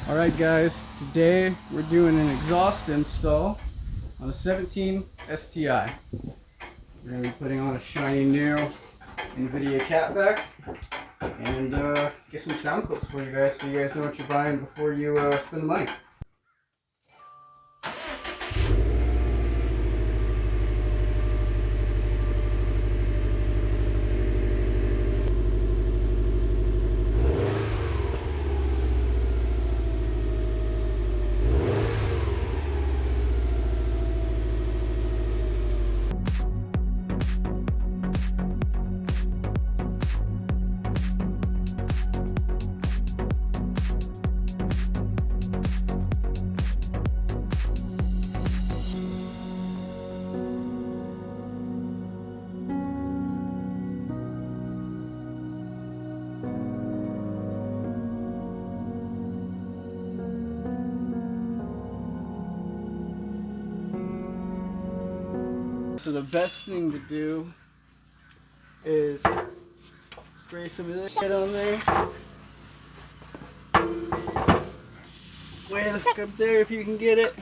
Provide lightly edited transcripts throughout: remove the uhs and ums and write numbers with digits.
Alright guys, today we're doing an exhaust install on a 17 STI. We're going to be putting on a shiny new Invidia Catback and get some sound clips for you guys so you guys know what you're buying before you spend the money. So the best thing to do is spray some of this shit on there. Way the fuck up there if you can get it.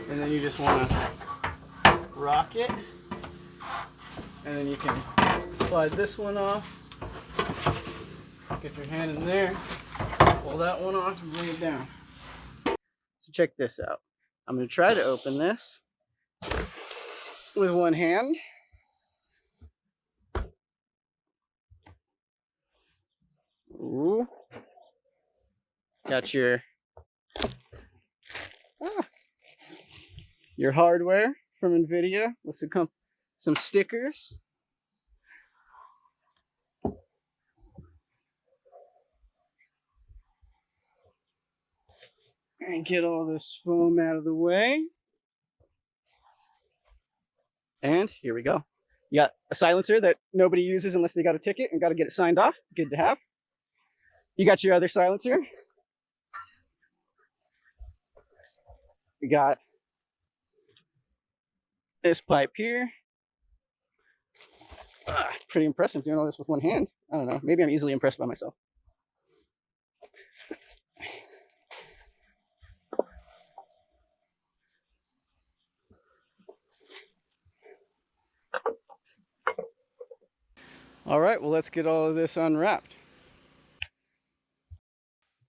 And then you just want to rock it. And then you can slide this one off. Get your hand in there. Pull that one off and bring it down. So check this out. I'm going to try to open this with one hand. Ooh. Got your hardware from Invidia with some stickers. And get all this foam out of the way. And here we go. You got a silencer that nobody uses unless they got a ticket and got to get it signed off. Good to have. You got your other silencer. You got this pipe here. Pretty impressive doing all this with one hand. I don't know. Maybe I'm easily impressed by myself. All right, well, let's get all of this unwrapped.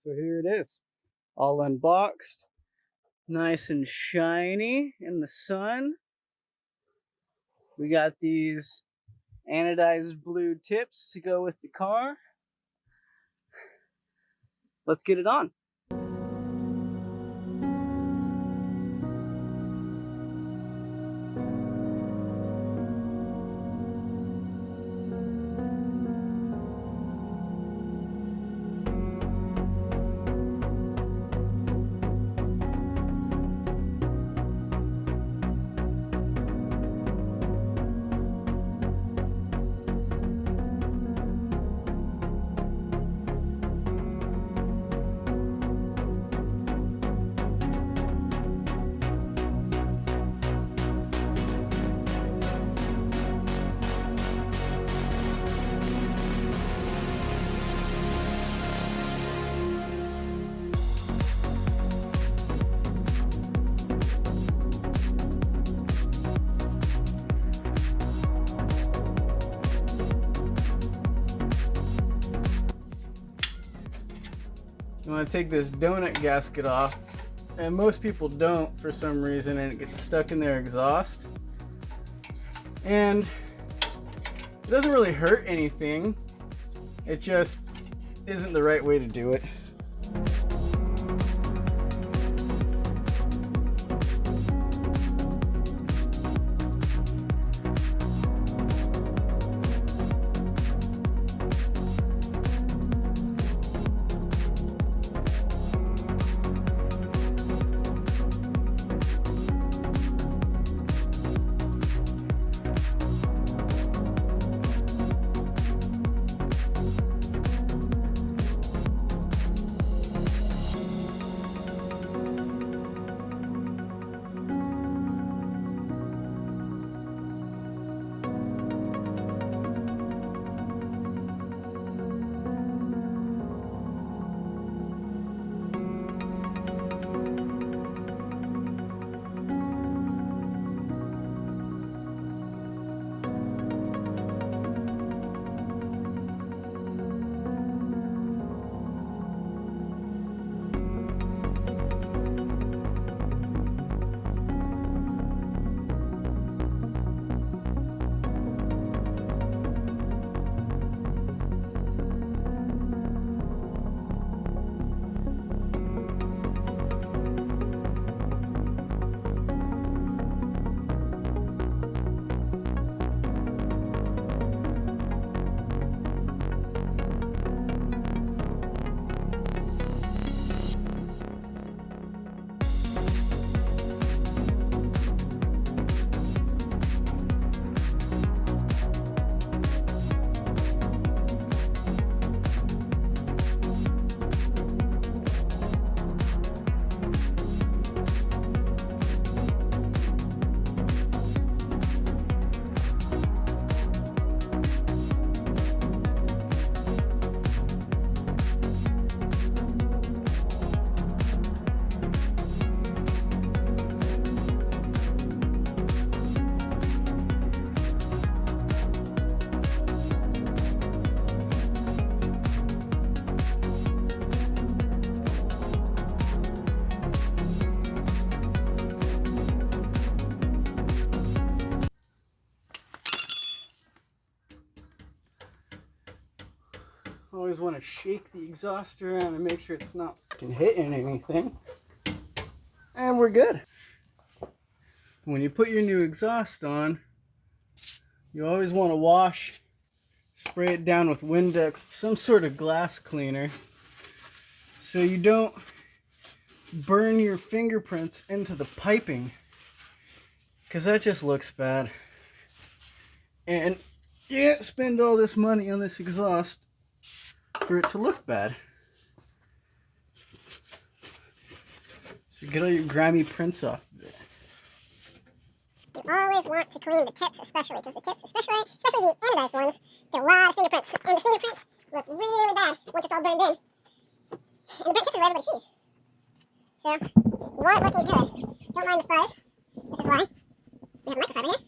So here it is, all unboxed, nice and shiny in the sun. We got these anodized blue tips to go with the car. Let's get it on. You want to take this donut gasket off, and most people don't for some reason, and it gets stuck in their exhaust. And it doesn't really hurt anything, it just isn't the right way to do it. always want to shake the exhaust around and make sure it's not hitting anything. And we're good. When you put your new exhaust on, you always want to wash, spray it down with Windex, some sort of glass cleaner, so you don't burn your fingerprints into the piping, because that just looks bad. And you can't spend all this money on this exhaust for it to look bad. So get all your grimy prints off of it. You always want to clean the tips, especially, because the tips, especially the anodized ones, get a lot of fingerprints, and the fingerprints look really bad once it's all burned in. And the burnt tip is what everybody sees. So, you want it looking good. Don't mind the fuzz. This is why we have microfiber here.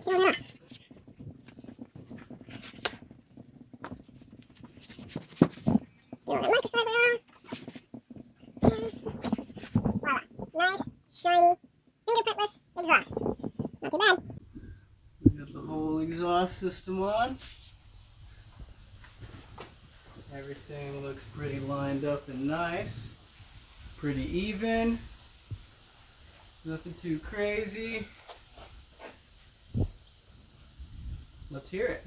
Peel it off. Peel the microfiber off. Voila. Nice, shiny, fingerprintless exhaust. Not too bad. We got the whole exhaust system on. Everything looks pretty lined up and nice. Pretty even. Nothing too crazy. Let's hear it.